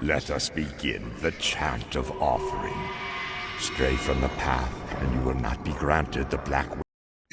Let us begin the chant of offering. Stray from the path, and you will not be granted the black.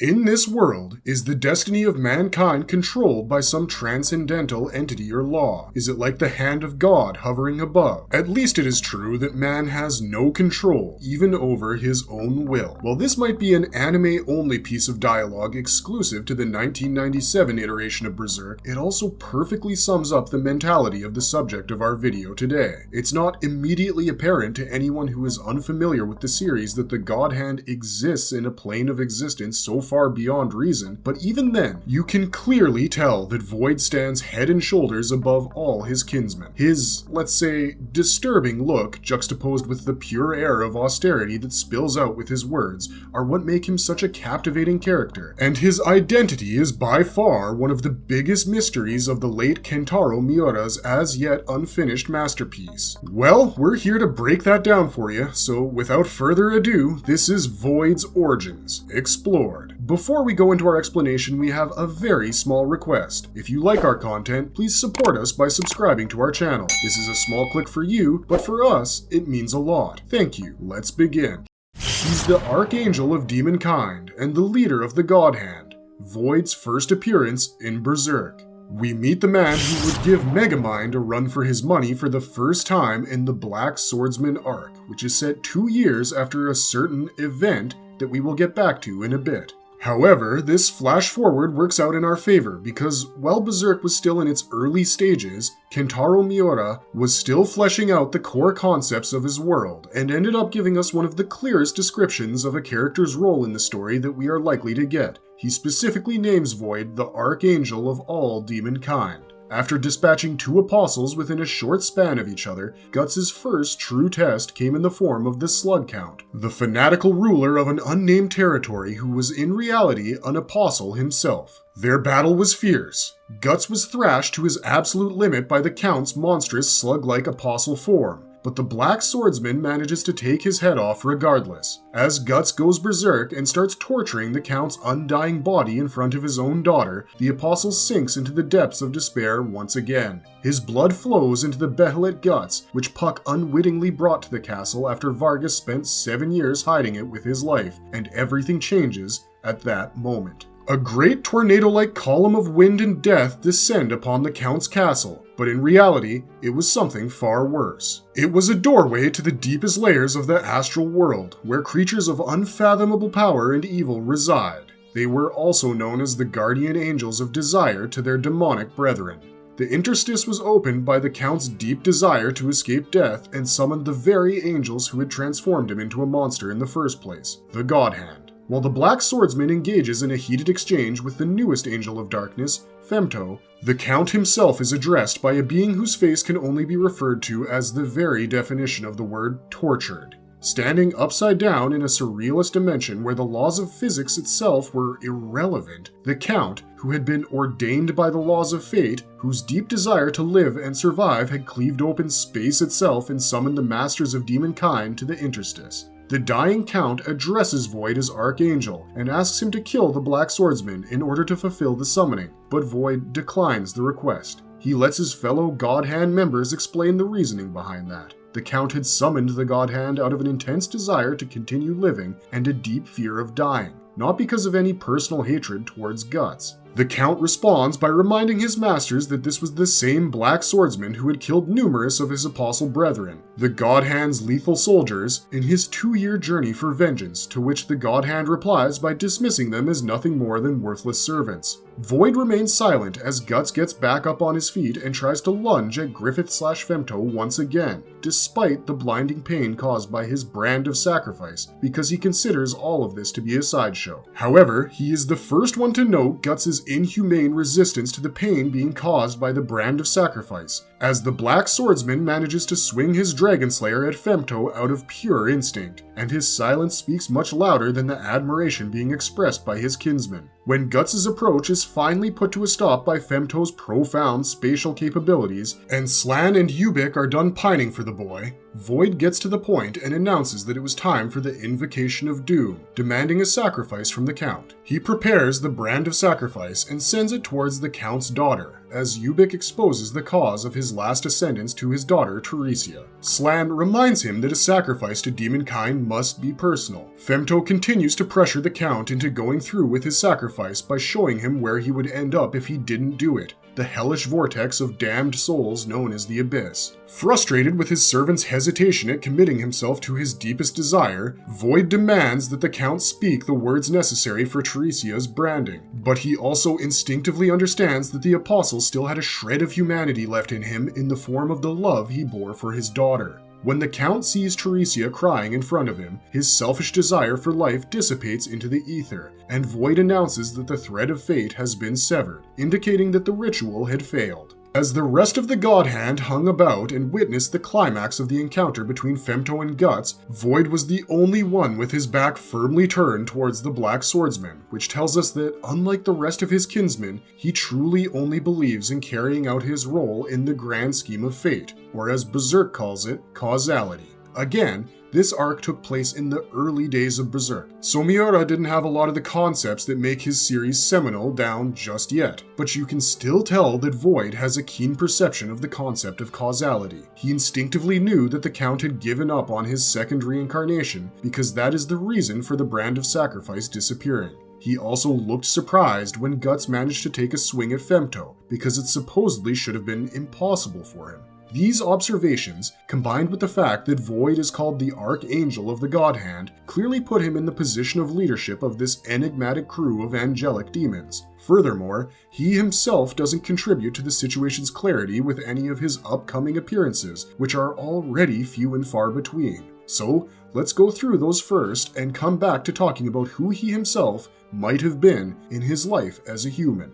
In this world, is the destiny of mankind controlled by some transcendental entity or law? Is it like the hand of God hovering above? At least it is true that man has no control, even over his own will. While this might be an anime-only piece of dialogue exclusive to the 1997 iteration of Berserk, it also perfectly sums up the mentality of the subject of our video today. It's not immediately apparent to anyone who is unfamiliar with the series that the God Hand exists in a plane of existence so far beyond reason, but even then, you can clearly tell that Void stands head and shoulders above all his kinsmen. His, let's say, disturbing look, juxtaposed with the pure air of austerity that spills out with his words, are what make him such a captivating character, and his identity is by far one of the biggest mysteries of the late Kentaro Miura's as yet unfinished masterpiece. Well, we're here to break that down for you, so without further ado, this is Void's Origins, Explored. Before we go into our explanation, we have a very small request. If you like our content, please support us by subscribing to our channel. This is a small click for you, but for us, it means a lot. Thank you. Let's begin. He's the Archangel of Demonkind and the leader of the God Hand, Void's first appearance in Berserk. We meet the man who would give Megamind a run for his money for the first time in the Black Swordsman arc, which is set 2 years after a certain event that we will get back to in a bit. However, this flash forward works out in our favor because while Berserk was still in its early stages, Kentaro Miura was still fleshing out the core concepts of his world and ended up giving us one of the clearest descriptions of a character's role in the story that we are likely to get. He specifically names Void the Archangel of all Demonkind. After dispatching 2 apostles within a short span of each other, Guts' first true test came in the form of the Slug Count, the fanatical ruler of an unnamed territory who was in reality an apostle himself. Their battle was fierce. Guts was thrashed to his absolute limit by the Count's monstrous slug-like apostle form, but the Black Swordsman manages to take his head off regardless. As Guts goes berserk and starts torturing the Count's undying body in front of his own daughter, the Apostle sinks into the depths of despair once again. His blood flows into the Behelit Guts, which Puck unwittingly brought to the castle after Vargas spent 7 years hiding it with his life, and everything changes at that moment. A great tornado-like column of wind and death descend upon the Count's castle, but in reality, it was something far worse. It was a doorway to the deepest layers of the astral world, where creatures of unfathomable power and evil reside. They were also known as the guardian angels of desire to their demonic brethren. The interstice was opened by the Count's deep desire to escape death and summoned the very angels who had transformed him into a monster in the first place, the God Hand. While the Black Swordsman engages in a heated exchange with the newest Angel of Darkness, Femto, the Count himself is addressed by a being whose face can only be referred to as the very definition of the word tortured. Standing upside down in a surrealist dimension where the laws of physics itself were irrelevant, the Count, who had been ordained by the laws of fate, whose deep desire to live and survive had cleaved open space itself and summoned the masters of Demonkind to the interstice. The dying Count addresses Void as Archangel and asks him to kill the Black Swordsman in order to fulfill the summoning, but Void declines the request. He lets his fellow God Hand members explain the reasoning behind that. The Count had summoned the God Hand out of an intense desire to continue living and a deep fear of dying, not because of any personal hatred towards Guts. The Count responds by reminding his masters that this was the same Black Swordsman who had killed numerous of his apostle brethren, the God Hand's lethal soldiers, in his 2-year journey for vengeance, to which the God Hand replies by dismissing them as nothing more than worthless servants. Void remains silent as Guts gets back up on his feet and tries to lunge at Griffith/Femto once again, despite the blinding pain caused by his brand of sacrifice, because he considers all of this to be a sideshow. However, he is the first one to note Guts' inhumane resistance to the pain being caused by the brand of sacrifice, as the Black Swordsman manages to swing his Dragon Slayer at Femto out of pure instinct, and his silence speaks much louder than the admiration being expressed by his kinsman. When Guts' approach is finally put to a stop by Femto's profound spatial capabilities, and Slan and Ubik are done pining for the boy, Void gets to the point and announces that it was time for the Invocation of Doom, demanding a sacrifice from the Count. He prepares the brand of sacrifice and sends it towards the Count's daughter, as Ubik exposes the cause of his last ascendance to his daughter, Teresia. Slan reminds him that a sacrifice to demonkind must be personal. Femto continues to pressure the Count into going through with his sacrifice by showing him where he would end up if he didn't do it. The hellish vortex of damned souls known as the Abyss. Frustrated with his servant's hesitation at committing himself to his deepest desire, Void demands that the Count speak the words necessary for Teresia's branding. But he also instinctively understands that the Apostle still had a shred of humanity left in him in the form of the love he bore for his daughter. When the Count sees Teresia crying in front of him, his selfish desire for life dissipates into the ether, and Void announces that the thread of fate has been severed, indicating that the ritual had failed. As the rest of the God Hand hung about and witnessed the climax of the encounter between Femto and Guts, Void was the only one with his back firmly turned towards the Black Swordsman, which tells us that, unlike the rest of his kinsmen, he truly only believes in carrying out his role in the grand scheme of fate, or as Berserk calls it, causality. Again, this arc took place in the early days of Berserk, so Miura didn't have a lot of the concepts that make his series seminal down just yet, but you can still tell that Void has a keen perception of the concept of causality. He instinctively knew that the Count had given up on his second reincarnation because that is the reason for the brand of sacrifice disappearing. He also looked surprised when Guts managed to take a swing at Femto, because it supposedly should have been impossible for him. These observations, combined with the fact that Void is called the Archangel of the God Hand, clearly put him in the position of leadership of this enigmatic crew of angelic demons. Furthermore, he himself doesn't contribute to the situation's clarity with any of his upcoming appearances, which are already few and far between. So, let's go through those first and come back to talking about who he himself might have been in his life as a human.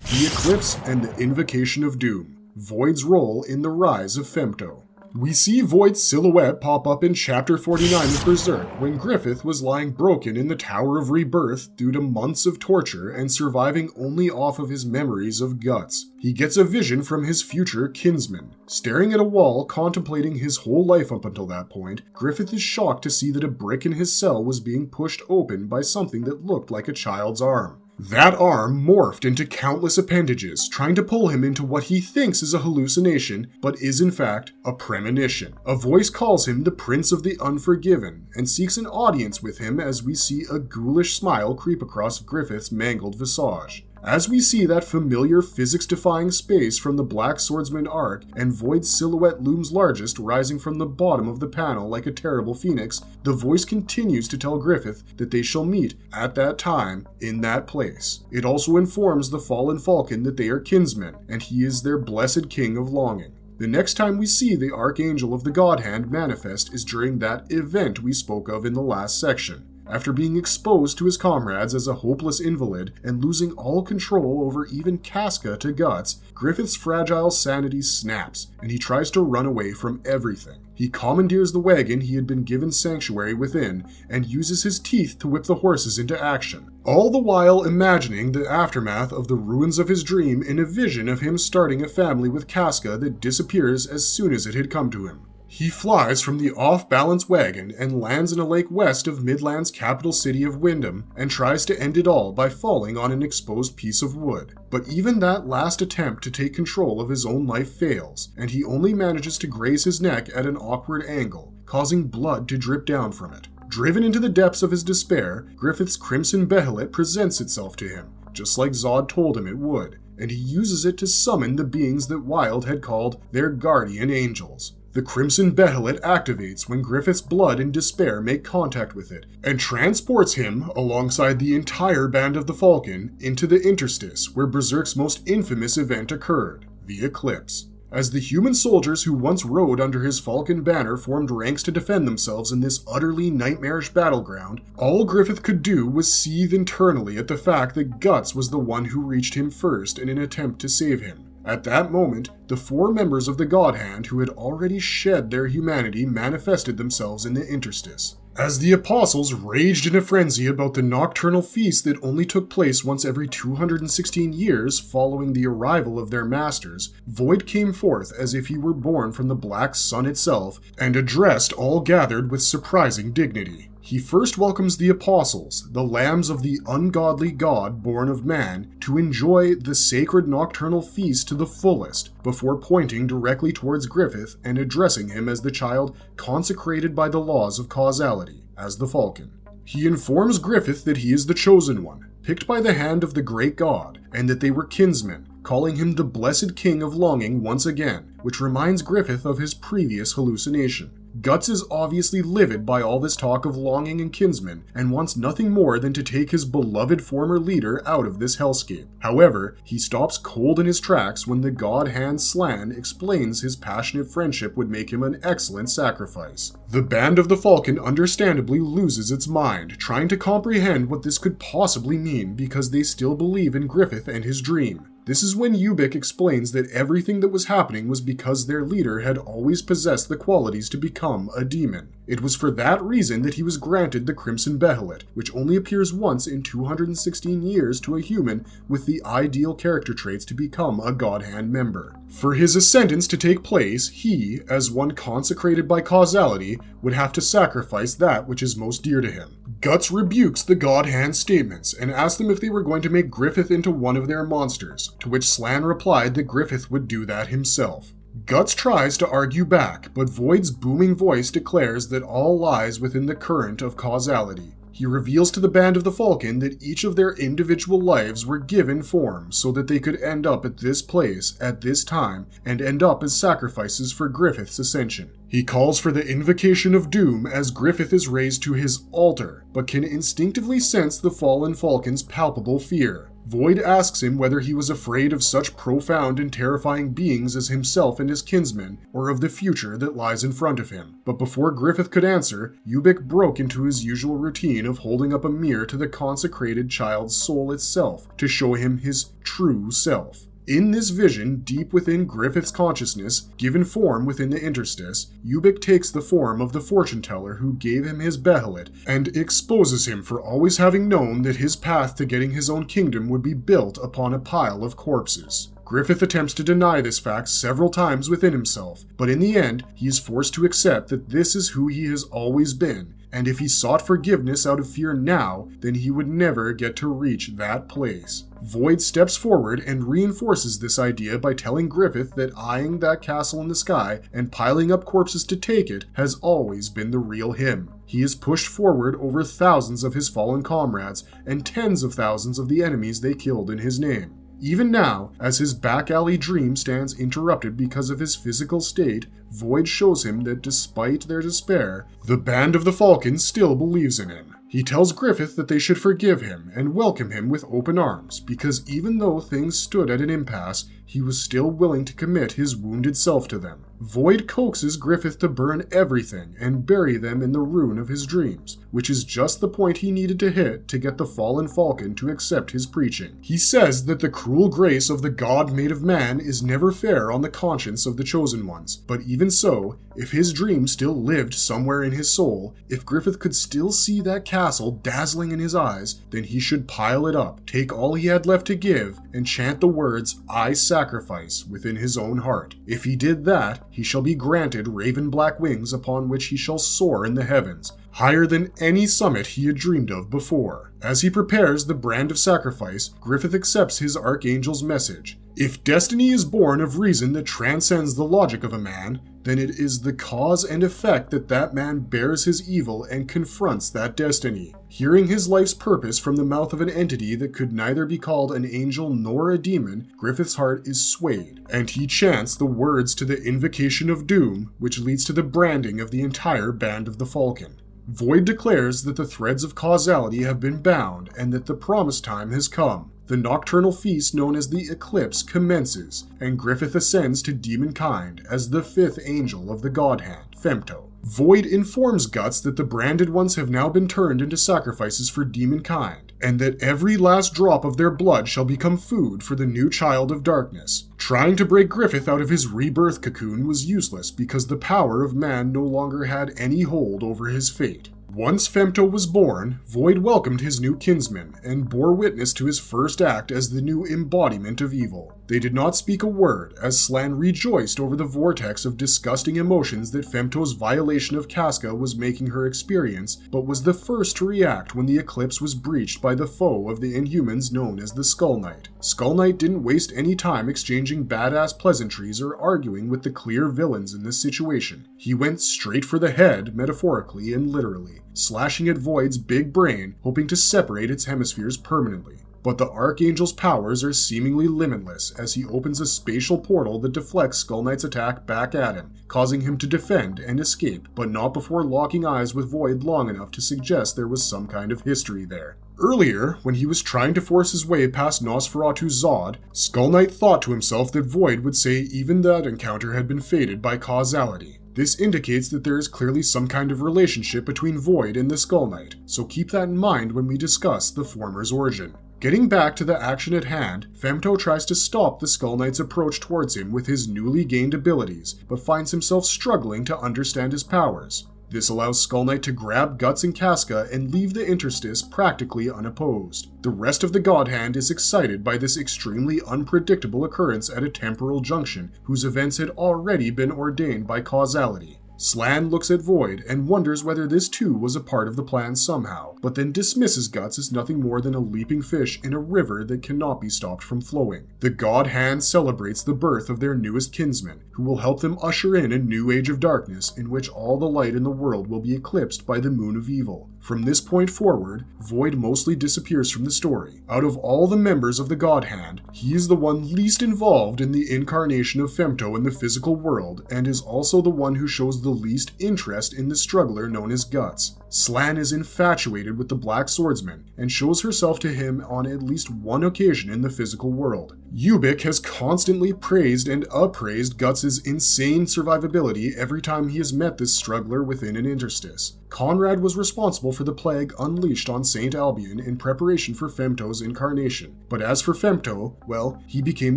The Eclipse and the Invocation of Doom. Void's role in the rise of Femto. We see Void's silhouette pop up in Chapter 49 of Berserk when Griffith was lying broken in the Tower of Rebirth due to months of torture and surviving only off of his memories of Guts. He gets a vision from his future kinsman. Staring at a wall, contemplating his whole life up until that point, Griffith is shocked to see that a brick in his cell was being pushed open by something that looked like a child's arm. That arm morphed into countless appendages, trying to pull him into what he thinks is a hallucination, but is in fact a premonition. A voice calls him the Prince of the Unforgiven, and seeks an audience with him as we see a ghoulish smile creep across Griffith's mangled visage. As we see that familiar physics-defying space from the Black Swordsman arc, and Void's silhouette looms largest, rising from the bottom of the panel like a terrible phoenix, the voice continues to tell Griffith that they shall meet at that time, in that place. It also informs the fallen falcon that they are kinsmen, and he is their blessed king of longing. The next time we see the Archangel of the God Hand manifest is during that event we spoke of in the last section. After being exposed to his comrades as a hopeless invalid and losing all control over even Casca to Guts, Griffith's fragile sanity snaps, and he tries to run away from everything. He commandeers the wagon he had been given sanctuary within, and uses his teeth to whip the horses into action, all the while imagining the aftermath of the ruins of his dream in a vision of him starting a family with Casca that disappears as soon as it had come to him. He flies from the off-balance wagon and lands in a lake west of Midland's capital city of Wyndham, and tries to end it all by falling on an exposed piece of wood. But even that last attempt to take control of his own life fails, and he only manages to graze his neck at an awkward angle, causing blood to drip down from it. Driven into the depths of his despair, Griffith's Crimson Behelit presents itself to him, just like Zod told him it would, and he uses it to summon the beings that Wild had called their guardian angels. The Crimson Behelit activates when Griffith's blood and despair make contact with it, and transports him, alongside the entire band of the Falcon, into the interstice where Berserk's most infamous event occurred, the Eclipse. As the human soldiers who once rode under his Falcon banner formed ranks to defend themselves in this utterly nightmarish battleground, all Griffith could do was seethe internally at the fact that Guts was the one who reached him first in an attempt to save him. At that moment, the 4 members of the God Hand who had already shed their humanity manifested themselves in the interstice. As the apostles raged in a frenzy about the nocturnal feast that only took place once every 216 years following the arrival of their masters, Void came forth as if he were born from the black sun itself, and addressed all gathered with surprising dignity. He first welcomes the apostles, the lambs of the ungodly god born of man, to enjoy the sacred nocturnal feast to the fullest, before pointing directly towards Griffith and addressing him as the child consecrated by the laws of causality, as the Falcon. He informs Griffith that he is the chosen one, picked by the hand of the great god, and that they were kinsmen, calling him the blessed king of longing once again, which reminds Griffith of his previous hallucination. Guts is obviously livid by all this talk of longing and kinsmen, and wants nothing more than to take his beloved former leader out of this hellscape. However, he stops cold in his tracks when the god hand Slan explains his passionate friendship would make him an excellent sacrifice. The Band of the Falcon understandably loses its mind, trying to comprehend what this could possibly mean because they still believe in Griffith and his dream. This is when Ubik explains that everything that was happening was because their leader had always possessed the qualities to become a demon. It was for that reason that he was granted the Crimson Behelit, which only appears once in 216 years to a human with the ideal character traits to become a God Hand member. For his ascendance to take place, he, as one consecrated by causality, would have to sacrifice that which is most dear to him. Guts rebukes the God Hand statements and asks them if they were going to make Griffith into one of their monsters, to which Slan replied that Griffith would do that himself. Guts tries to argue back, but Void's booming voice declares that all lies within the current of causality. He reveals to the Band of the Falcon that each of their individual lives were given form so that they could end up at this place, at this time, and end up as sacrifices for Griffith's ascension. He calls for the invocation of doom as Griffith is raised to his altar, but can instinctively sense the fallen Falcon's palpable fear. Void asks him whether he was afraid of such profound and terrifying beings as himself and his kinsmen, or of the future that lies in front of him. But before Griffith could answer, Ubik broke into his usual routine of holding up a mirror to the consecrated child's soul itself to show him his true self. In this vision, deep within Griffith's consciousness, given form within the interstice, Ubik takes the form of the fortune teller who gave him his Behelit and exposes him for always having known that his path to getting his own kingdom would be built upon a pile of corpses. Griffith attempts to deny this fact several times within himself, but in the end, he is forced to accept that this is who he has always been, and if he sought forgiveness out of fear now, then he would never get to reach that place. Void steps forward and reinforces this idea by telling Griffith that eyeing that castle in the sky and piling up corpses to take it has always been the real him. He has pushed forward over thousands of his fallen comrades and tens of thousands of the enemies they killed in his name. Even now, as his back alley dream stands interrupted because of his physical state, Void shows him that despite their despair, the Band of the Falcon still believes in him. He tells Griffith that they should forgive him and welcome him with open arms, because even though things stood at an impasse, he was still willing to commit his wounded self to them. Void coaxes Griffith to burn everything and bury them in the ruin of his dreams, which is just the point he needed to hit to get the fallen Falcon to accept his preaching. He says that the cruel grace of the God made of man is never fair on the conscience of the chosen ones, but even so, if his dream still lived somewhere in his soul, if Griffith could still see that castle dazzling in his eyes, then he should pile it up, take all he had left to give, and chant the words, "I sacrifice," within his own heart. If he did that, he shall be granted raven black wings upon which he shall soar in the heavens, higher than any summit he had dreamed of before. As he prepares the brand of sacrifice, Griffith accepts his Archangel's message. If destiny is born of reason that transcends the logic of a man, then it is the cause and effect that that man bears his evil and confronts that destiny. Hearing his life's purpose from the mouth of an entity that could neither be called an angel nor a demon, Griffith's heart is swayed, and he chants the words to the invocation of doom, which leads to the branding of the entire Band of the Falcon. Void declares that the threads of causality have been bound and that the promised time has come. The nocturnal feast known as the Eclipse commences, and Griffith ascends to Demonkind as the fifth angel of the God Hand, Femto. Void informs Guts that the branded ones have now been turned into sacrifices for Demonkind, and that every last drop of their blood shall become food for the new child of darkness. Trying to break Griffith out of his rebirth cocoon was useless because the power of man no longer had any hold over his fate. Once Femto was born, Void welcomed his new kinsman and bore witness to his first act as the new embodiment of evil. They did not speak a word as Slan rejoiced over the vortex of disgusting emotions that Femto's violation of Casca was making her experience, but was the first to react when the eclipse was breached by the foe of the Inhumans known as the Skull Knight. Skull Knight didn't waste any time exchanging badass pleasantries or arguing with the clear villains in this situation. He went straight for the head, metaphorically and literally, slashing at Void's big brain, hoping to separate its hemispheres permanently. But the Archangel's powers are seemingly limitless as he opens a spatial portal that deflects Skull Knight's attack back at him, causing him to defend and escape, but not before locking eyes with Void long enough to suggest there was some kind of history there. Earlier, when he was trying to force his way past Nosferatu's Zod, Skull Knight thought to himself that Void would say even that encounter had been fated by causality. This indicates that there is clearly some kind of relationship between Void and the Skull Knight, so keep that in mind when we discuss the former's origin. Getting back to the action at hand, Femto tries to stop the Skull Knight's approach towards him with his newly gained abilities, but finds himself struggling to understand his powers. This allows Skull Knight to grab Guts and Casca and leave the interstice practically unopposed. The rest of the God Hand is excited by this extremely unpredictable occurrence at a temporal junction whose events had already been ordained by causality. Slan looks at Void and wonders whether this too was a part of the plan somehow, but then dismisses Guts as nothing more than a leaping fish in a river that cannot be stopped from flowing. The God Hand celebrates the birth of their newest kinsman, who will help them usher in a new age of darkness in which all the light in the world will be eclipsed by the moon of evil. From this point forward, Void mostly disappears from the story. Out of all the members of the God Hand, he is the one least involved in the incarnation of Femto in the physical world, and is also the one who shows the least interest in the struggler known as Guts. Slan is infatuated with the Black Swordsman, and shows herself to him on at least one occasion in the physical world. Ubik has constantly praised and appraised Guts' insane survivability every time he has met this struggler within an interstice. Conrad was responsible for the plague unleashed on St. Albion in preparation for Femto's incarnation, but as for Femto, well, he became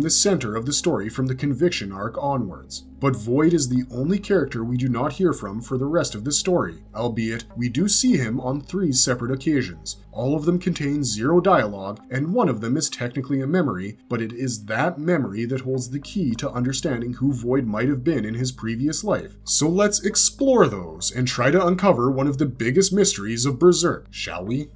the center of the story from the Conviction arc onwards. But Void is the only character we do not hear from for the rest of the story, albeit we do see him on 3 separate occasions. All of them contain 0 dialogue, and one of them is technically a memory, but it is that memory that holds the key to understanding who Void might have been in his previous life. So let's explore those and try to uncover one of the biggest mysteries of Berserk, shall we?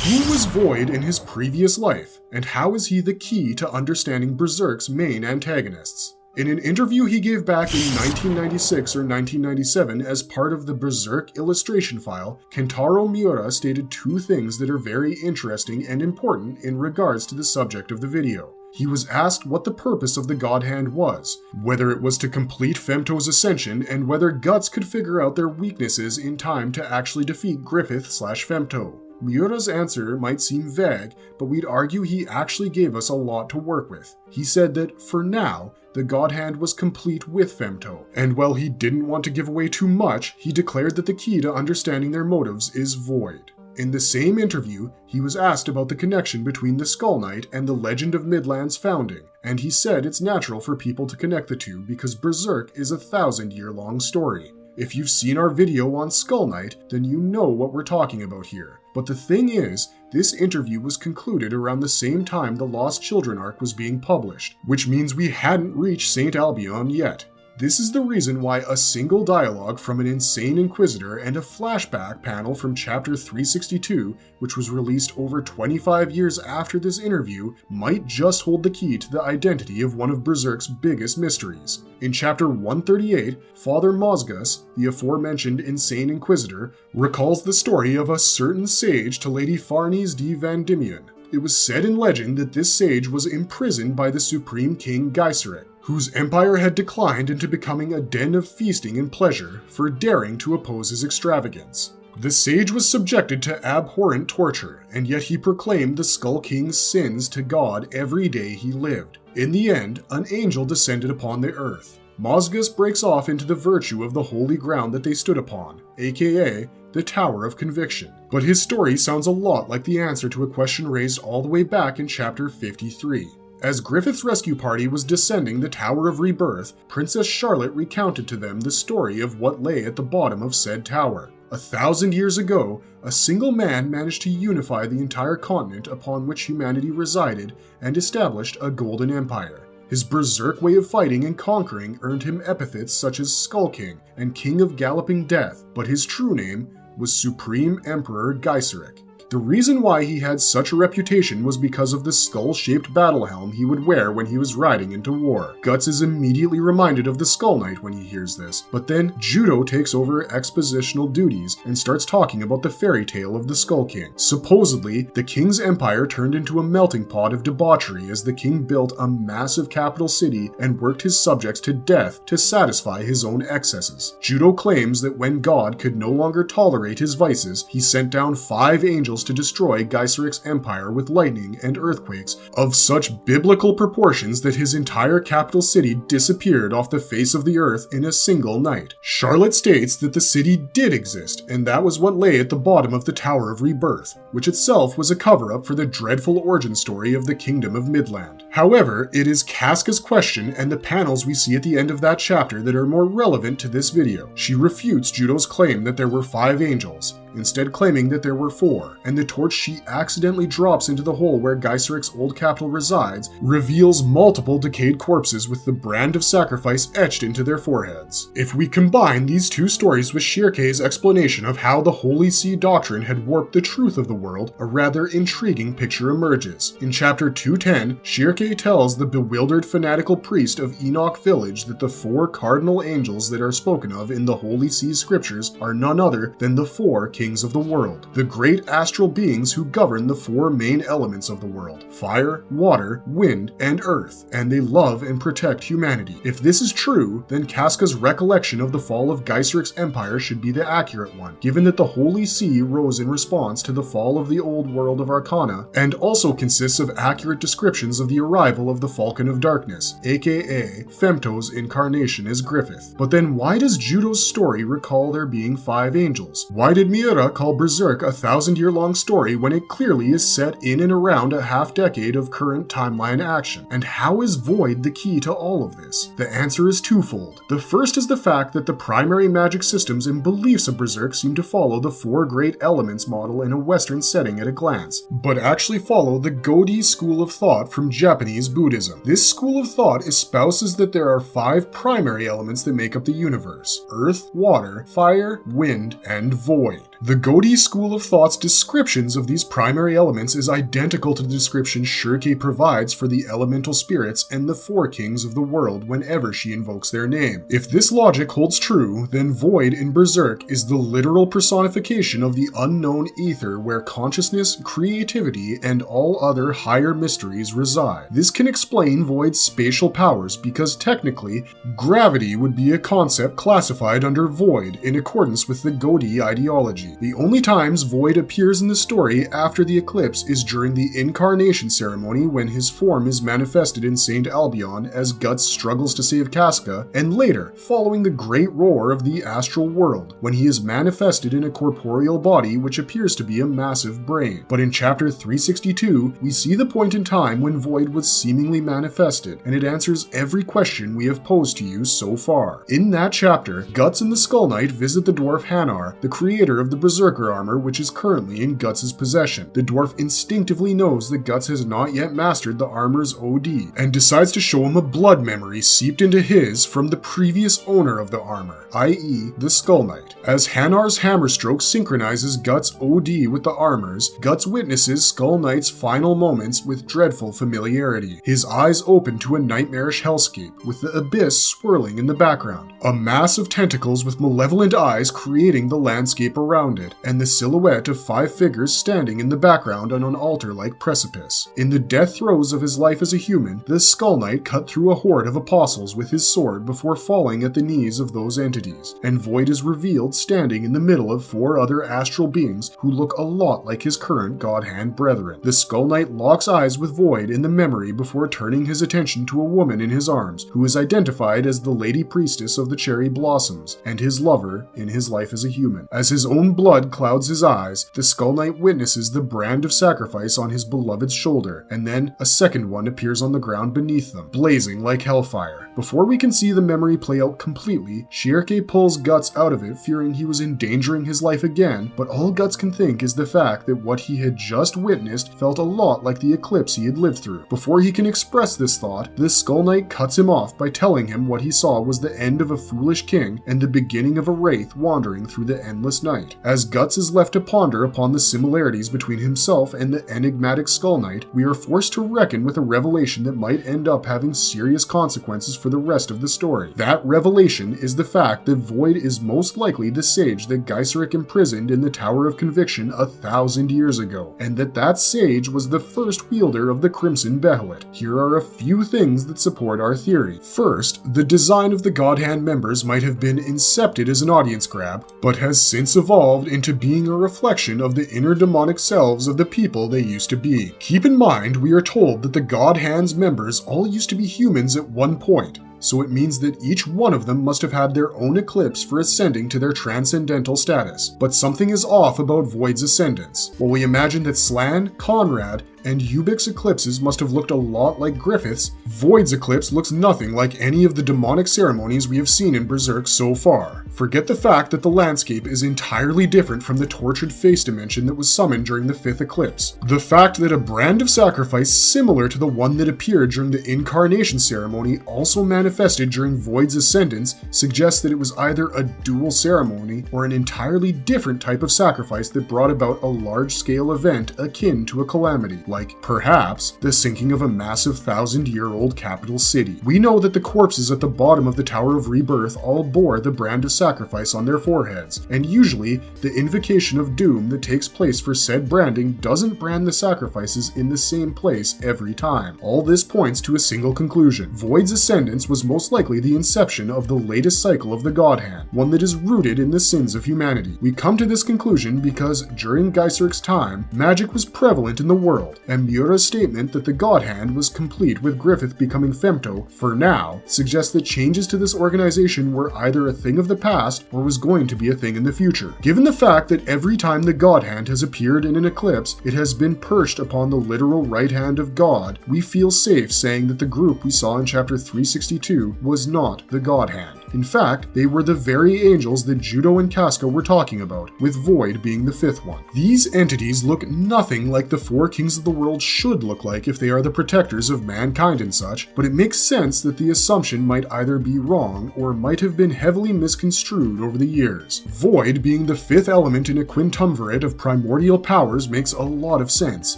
Who was Void in his previous life, and how is he the key to understanding Berserk's main antagonists? In an interview he gave back in 1996 or 1997 as part of the Berserk illustration file, Kentaro Miura stated 2 things that are very interesting and important in regards to the subject of the video. He was asked what the purpose of the God Hand was, whether it was to complete Femto's ascension, and whether Guts could figure out their weaknesses in time to actually defeat Griffith/Femto. Miura's answer might seem vague, but we'd argue he actually gave us a lot to work with. He said that, for now, the God Hand was complete with Femto, and while he didn't want to give away too much, he declared that the key to understanding their motives is Void. In the same interview, he was asked about the connection between the Skull Knight and the Legend of Midland's founding, and he said it's natural for people to connect the two because Berserk is a 1,000-year-long story. If you've seen our video on Skull Knight, then you know what we're talking about here. But the thing is, this interview was concluded around the same time the Lost Children arc was being published, which means we hadn't reached St. Albion yet. This is the reason why a single dialogue from an insane Inquisitor and a flashback panel from Chapter 362, which was released over 25 years after this interview, might just hold the key to the identity of one of Berserk's biggest mysteries. In Chapter 138, Father Mosgus, the aforementioned insane Inquisitor, recalls the story of a certain sage to Lady Farnese de Van Diemen. It was said in legend that this sage was imprisoned by the Supreme King Geiserit, whose empire had declined into becoming a den of feasting and pleasure for daring to oppose his extravagance. The sage was subjected to abhorrent torture, and yet he proclaimed the Skull King's sins to God every day he lived. In the end, an angel descended upon the earth. Mosgus breaks off into the virtue of the holy ground that they stood upon, aka the Tower of Conviction. But his story sounds a lot like the answer to a question raised all the way back in Chapter 53. As Griffith's rescue party was descending the Tower of Rebirth, Princess Charlotte recounted to them the story of what lay at the bottom of said tower. 1,000 years ago, a single man managed to unify the entire continent upon which humanity resided and established a golden empire. His berserk way of fighting and conquering earned him epithets such as Skull King and King of Galloping Death, but his true name was Supreme Emperor Geiserik. The reason why he had such a reputation was because of the skull-shaped battle helm he would wear when he was riding into war. Guts is immediately reminded of the Skull Knight when he hears this, but then Judo takes over expositional duties and starts talking about the fairy tale of the Skull King. Supposedly, the king's empire turned into a melting pot of debauchery as the king built a massive capital city and worked his subjects to death to satisfy his own excesses. Judo claims that when God could no longer tolerate his vices, he sent down 5 angels to destroy Geiserik's empire with lightning and earthquakes of such biblical proportions that his entire capital city disappeared off the face of the earth in a single night. Charlotte states that the city did exist, and that was what lay at the bottom of the Tower of Rebirth, which itself was a cover-up for the dreadful origin story of the Kingdom of Midland. However, it is Casca's question and the panels we see at the end of that chapter that are more relevant to this video. She refutes Judo's claim that there were 5 angels, instead claiming that there were 4, and the torch she accidentally drops into the hole where Geiserik's old capital resides reveals multiple decayed corpses with the brand of sacrifice etched into their foreheads. If we combine these 2 stories with Shirke's explanation of how the Holy See doctrine had warped the truth of the world, a rather intriguing picture emerges. In chapter 210, Shirke tells the bewildered fanatical priest of Enoch Village that the 4 cardinal angels that are spoken of in the Holy See scriptures are none other than the 4 kings of the world, the great astral beings who govern the 4 main elements of the world: fire, water, wind, and earth, and they love and protect humanity. If this is true, then Casca's recollection of the fall of Geiserik's empire should be the accurate one, given that the Holy See rose in response to the fall of the old world of Arcana, and also consists of accurate descriptions of the arrival of the Falcon of Darkness, aka Femto's incarnation as Griffith. But then why does Judo's story recall there being 5 angels? Why did Miura call Berserk a 1,000-year-long story when it clearly is set in and around a half-decade of current timeline action? And how is Void the key to all of this? The answer is twofold. The first is the fact that the primary magic systems and beliefs of Berserk seem to follow the 4 great elements model in a Western setting at a glance, but actually follow the Godi school of thought from Japanese Buddhism. This school of thought espouses that there are 5 primary elements that make up the universe: earth, water, fire, wind, and void. The Godi school of thought's descriptions of these primary elements is identical to the description Shirke provides for the elemental spirits and the 4 kings of the world whenever she invokes their name. If this logic holds true, then Void in Berserk is the literal personification of the unknown ether where consciousness, creativity, and all other higher mysteries reside. This can explain Void's spatial powers because technically, gravity would be a concept classified under Void in accordance with the Godi ideology. The only times Void appears in the story after the eclipse is during the incarnation ceremony when his form is manifested in St. Albion as Guts struggles to save Casca, and later, following the great roar of the astral world, when he is manifested in a corporeal body which appears to be a massive brain. But in chapter 362, we see the point in time when Void was seemingly manifested, and it answers every question we have posed to you so far. In that chapter, Guts and the Skull Knight visit the dwarf Hanar, the creator of the Berserker armor which is currently in Guts' possession. The dwarf instinctively knows that Guts has not yet mastered the armor's OD, and decides to show him a blood memory seeped into his from the previous owner of the armor, i.e. the Skull Knight. As Hanar's hammer stroke synchronizes Guts' OD with the armor's, Guts witnesses Skull Knight's final moments with dreadful familiarity, his eyes open to a nightmarish hellscape, with the abyss swirling in the background, a mass of tentacles with malevolent eyes creating the landscape around it, and the silhouette of 5 figures standing in the background on an altar-like precipice. In the death throes of his life as a human, the Skull Knight cut through a horde of apostles with his sword before falling at the knees of those entities, and Void is revealed standing in the middle of 4 other astral beings who look a lot like his current God-hand brethren. The Skull Knight locks eyes with Void in the memory before turning his attention to a woman in his arms, who is identified as the Lady Priestess of the Cherry Blossoms, and his lover in his life as a human. As his own blood clouds his eyes, the Skull Knight witnesses the brand of sacrifice on his beloved's shoulder, and then a second one appears on the ground beneath them, blazing like hellfire. Before we can see the memory play out completely, Shirke pulls Guts out of it, fearing he was endangering his life again, but all Guts can think is the fact that what he had just witnessed felt a lot like the eclipse he had lived through. Before he can express this thought, the Skull Knight cuts him off by telling him what he saw was the end of a foolish king and the beginning of a wraith wandering through the endless night. As Guts is left to ponder upon the similarities between himself and the enigmatic Skull Knight, we are forced to reckon with a revelation that might end up having serious consequences for the rest of the story. That revelation is the fact that Void is most likely the sage that Gyseric imprisoned in the Tower of Conviction 1,000 years ago, and that sage was the first wielder of the Crimson Behelit. Here are a few things that support our theory. First, the design of the God Hand members might have been incepted as an audience grab, but has since evolved into being a reflection of the inner demonic selves of the people they used to be. Keep in mind, we are told that the God Hand's members all used to be humans at one point, so it means that each one of them must have had their own eclipse for ascending to their transcendental status. But something is off about Void's ascendance. While we imagine that Slan, Conrad, and Ubik's eclipses must have looked a lot like Griffith's, Void's eclipse looks nothing like any of the demonic ceremonies we have seen in Berserk so far. Forget the fact that the landscape is entirely different from the tortured face dimension that was summoned during the 5th eclipse. The fact that a brand of sacrifice similar to the one that appeared during the incarnation ceremony also manifested during Void's ascendance suggests that it was either a dual ceremony or an entirely different type of sacrifice that brought about a large-scale event akin to a calamity, like perhaps the sinking of a massive 1,000-year-old capital city. We know that the corpses at the bottom of the Tower of Rebirth all bore the brand of sacrifice on their foreheads, and usually the invocation of doom that takes place for said branding doesn't brand the sacrifices in the same place every time. All this points to a single conclusion. Void's ascendance was most likely the inception of the latest cycle of the God Hand, one that is rooted in the sins of humanity. We come to this conclusion because during Gyseric's time, magic was prevalent in the world, and Miura's statement that the God Hand was complete with Griffith becoming Femto for now suggests that changes to this organization were either a thing of the past or was going to be a thing in the future. Given the fact that every time the God Hand has appeared in an eclipse, it has been perched upon the literal right hand of God, we feel safe saying that the group we saw in chapter 362 was not the God Hand. In fact, they were the very angels that Judo and Casca were talking about, with Void being the 5th one. These entities look nothing like the 4 kings of the world should look like if they are the protectors of mankind and such, but it makes sense that the assumption might either be wrong or might have been heavily misconstrued over the years. Void being the 5th element in a quintumvirate of primordial powers makes a lot of sense,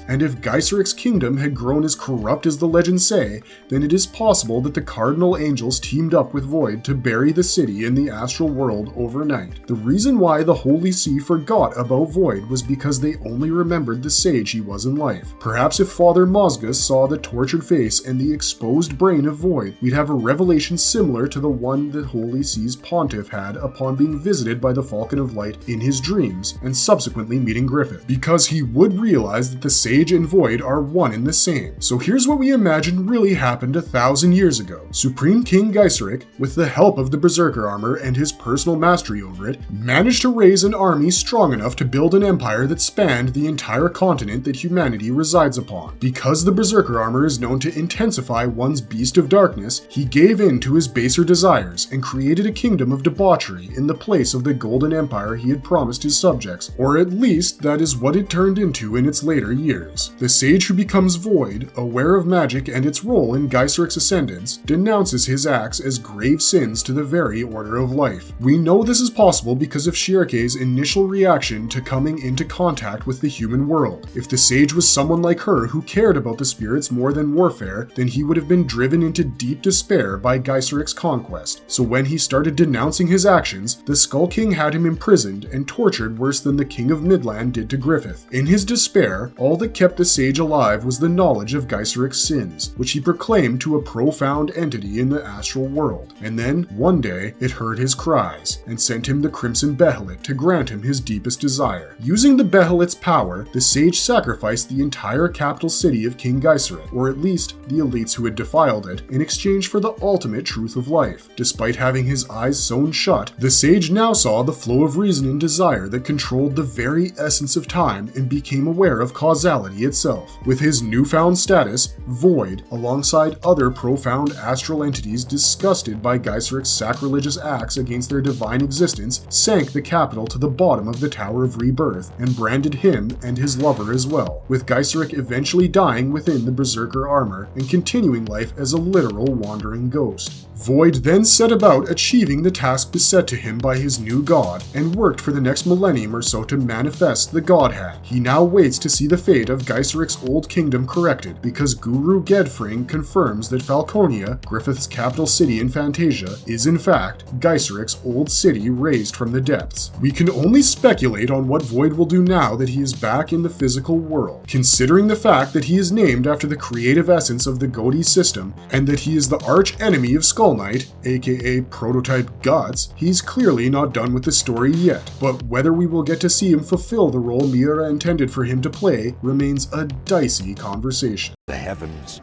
and if Gyseric's kingdom had grown as corrupt as the legends say, then it is possible that the cardinal angels teamed up with Void to bury the city in the astral world overnight. The reason why the Holy See forgot about Void was because they only remembered the sage he was in life. Perhaps if Father Mozgus saw the tortured face and the exposed brain of Void, we'd have a revelation similar to the one that Holy See's pontiff had upon being visited by the Falcon of Light in his dreams and subsequently meeting Griffith, because he would realize that the sage and Void are one and the same. So here's what we imagine really happened 1,000 years ago. Supreme King Gyseric, with the help of the Berserker armor and his personal mastery over it, managed to raise an army strong enough to build an empire that spanned the entire continent that humanity resides upon. Because the Berserker armor is known to intensify one's beast of darkness, he gave in to his baser desires and created a kingdom of debauchery in the place of the golden empire he had promised his subjects, or at least that is what it turned into in its later years. The sage who becomes Void, aware of magic and its role in Gyseric's ascendance, denounces his acts as grave sins to the very order of life. We know this is possible because of Shirke's initial reaction to coming into contact with the human world. If the sage was someone like her who cared about the spirits more than warfare, then he would have been driven into deep despair by Gyseric's conquest. So when he started denouncing his actions, the Skull King had him imprisoned and tortured worse than the King of Midland did to Griffith. In his despair, all that kept the sage alive was the knowledge of Gyseric's sins, which he proclaimed to a profound entity in the astral world. And then, one day it heard his cries and sent him the Crimson Behelit to grant him his deepest desire. Using the Behelit's power, the sage sacrificed the entire capital city of King Geyserit, or at least the elites who had defiled it, in exchange for the ultimate truth of life. Despite having his eyes sewn shut, the sage now saw the flow of reason and desire that controlled the very essence of time and became aware of causality itself. With his newfound status, Void, alongside other profound astral entities disgusted by Geyseric's sacrilegious acts against their divine existence, sank the capital to the bottom of the Tower of Rebirth and branded him and his lover as well, with Geyseric eventually dying within the Berserker armor and continuing life as a literal wandering ghost. Void then set about achieving the task beset to him by his new god, and worked for the next millennium or so to manifest the God Hand. He now waits to see the fate of Geyseric's old kingdom corrected, because Guru Gedfring confirms that Falconia, Griffith's capital city in Fantasia, is in fact Geyseric's old city raised from the depths. We can only speculate on what Void will do now that he is back in the physical world. Considering the fact that he is named after the creative essence of the Godi system, and that he is the arch enemy of Skull Knight, aka Prototype Guts, he's clearly not done with the story yet, but whether we will get to see him fulfill the role Miura intended for him to play remains a dicey conversation. The heavens,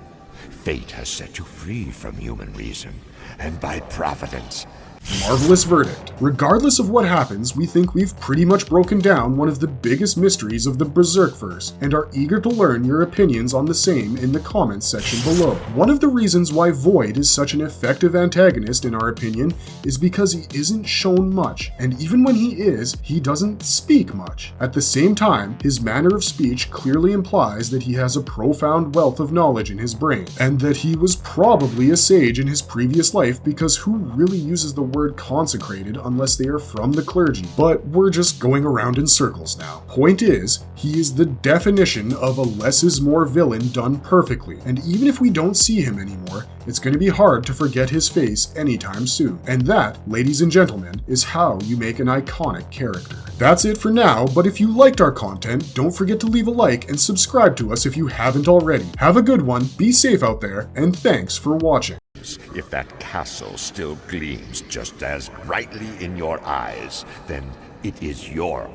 fate has set you free from human reason, and by providence. Marvelous verdict. Regardless of what happens, we think we've pretty much broken down one of the biggest mysteries of the Berserkverse, and are eager to learn your opinions on the same in the comments section below. One of the reasons why Void is such an effective antagonist in our opinion is because he isn't shown much, and even when he is, he doesn't speak much. At the same time, his manner of speech clearly implies that he has a profound wealth of knowledge in his brain, and that he was probably a sage in his previous life, because who really uses the word consecrated unless they are from the clergy? But we're just going around in circles now. Point is, he is the definition of a less is more villain done perfectly, and even if we don't see him anymore, it's going to be hard to forget his face anytime soon. And that, ladies and gentlemen, is how you make an iconic character. That's it for now, but if you liked our content, don't forget to leave a like and subscribe to us if you haven't already. Have a good one, be safe out there, and thanks for watching. If that castle still gleams just as brightly in your eyes, then it is your